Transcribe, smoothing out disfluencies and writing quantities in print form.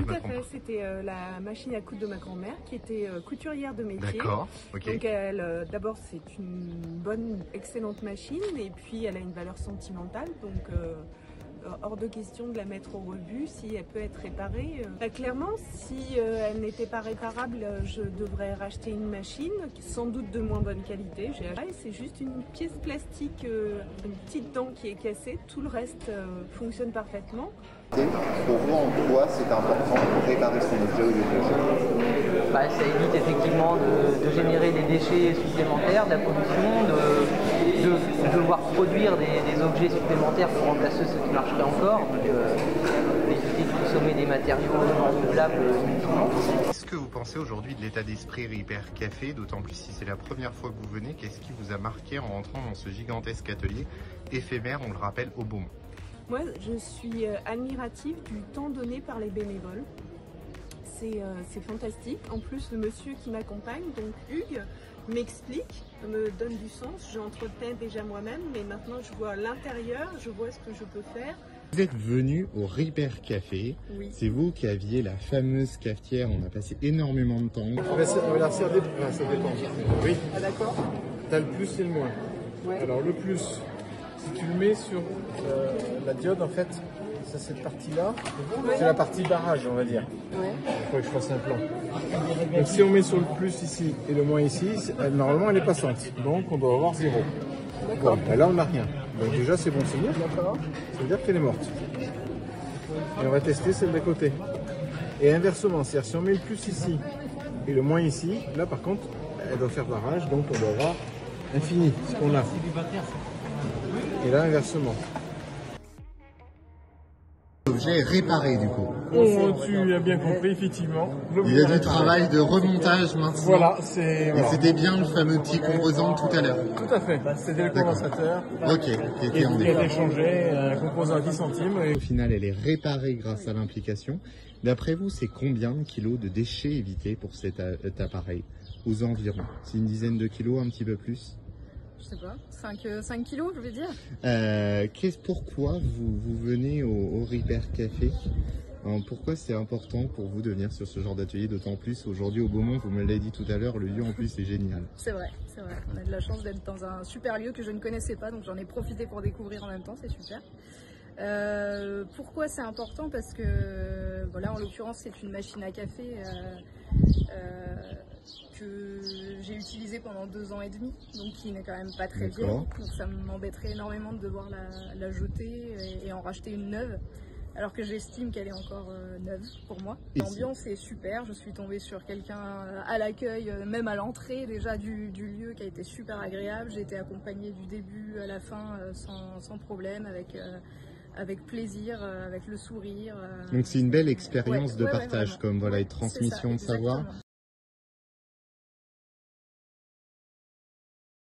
je Tout me à trompe fait, pas. c'était la machine à coudre de ma grand-mère qui était couturière de métier. D'accord, ok. Donc d'abord c'est une bonne, excellente machine et puis elle a une valeur sentimentale. Donc hors de question de la mettre au rebut si elle peut être réparée. Clairement, si elle n'était pas réparable, je devrais racheter une machine, sans doute de moins bonne qualité. C'est juste une pièce plastique, une petite dent qui est cassée, tout le reste fonctionne parfaitement. Pour vous, en quoi c'est important de réparer son objet au lieu de le jeter? Ça évite effectivement de générer des déchets supplémentaires, de la pollution, de devoir produire des objets supplémentaires pour remplacer ceux qui marcheraient encore, donc éviter de consommer des matériaux non renouvelables inutilement. Qu'est-ce que vous pensez aujourd'hui de l'état d'esprit Repair Café, d'autant plus si c'est la première fois que vous venez? Qu'est-ce qui vous a marqué en rentrant dans ce gigantesque atelier éphémère, on le rappelle, au Beaumont? Moi, je suis admirative du temps donné par les bénévoles. C'est fantastique. En plus, le monsieur qui m'accompagne, donc Hugues, m'explique, me donne du sens. J'entretenais déjà moi-même, mais maintenant je vois l'intérieur, je vois ce que je peux faire. Vous êtes venu au Repair Café. Oui. C'est vous qui aviez la fameuse cafetière. On a passé énormément de temps. Ça dépend. Oui. Ah d'accord. T'as le plus et le moins. Ouais. Alors le plus, si tu le mets sur la diode, en fait, ça cette partie-là, c'est la partie barrage, on va dire. Ouais. Il faut que je fasse un plan. Donc si on met sur le plus ici et le moins ici, normalement elle est passante. Donc on doit avoir 0. Bon, ben là on n'a rien. Donc déjà c'est bon signe. D'accord. Ça veut dire qu'elle est morte. Et on va tester celle d'à côté. Et inversement, c'est-à-dire si on met le plus ici et le moins ici, là par contre, elle doit faire barrage, donc on doit avoir infini, ce qu'on a. Et là inversement. L'objet est réparé du coup. Oh, tu as bien compris, effectivement. Il y a du travail de remontage maintenant. Voilà, c'est. Et c'était bien le fameux petit composant de tout à l'heure. Tout à fait, c'était le condensateur. Ok, qui Et était en qui a défaut. été changé, un composant à 10 centimes. Et Au final, elle est réparée grâce à l'implication. D'après vous, c'est combien de kilos de déchets évités pour cet appareil? Aux environs. C'est une dizaine de kilos, un petit peu plus? Je sais pas, 5 kilos, je veux dire. Pourquoi vous venez au Repair Café? Pourquoi c'est important pour vous de venir sur ce genre d'atelier, d'autant plus aujourd'hui au Beaumont, vous me l'avez dit tout à l'heure, le lieu en plus est génial. C'est vrai. On a de la chance d'être dans un super lieu que je ne connaissais pas, donc j'en ai profité pour découvrir en même temps, c'est super. Pourquoi c'est important? Parce que, voilà, en l'occurrence, c'est une machine à café que j'ai utilisée pendant 2 ans et demi, donc qui n'est quand même pas très vieille. Donc ça m'embêterait énormément de devoir la jeter et en racheter une neuve, alors que j'estime qu'elle est encore neuve pour moi. L'ambiance est super, je suis tombée sur quelqu'un à l'accueil, même à l'entrée déjà du lieu, qui a été super agréable. J'ai été accompagnée du début à la fin sans problème, avec plaisir, avec le sourire. Donc c'est une belle expérience de partage, vraiment. comme voilà, et de transmission de savoir. Exactement.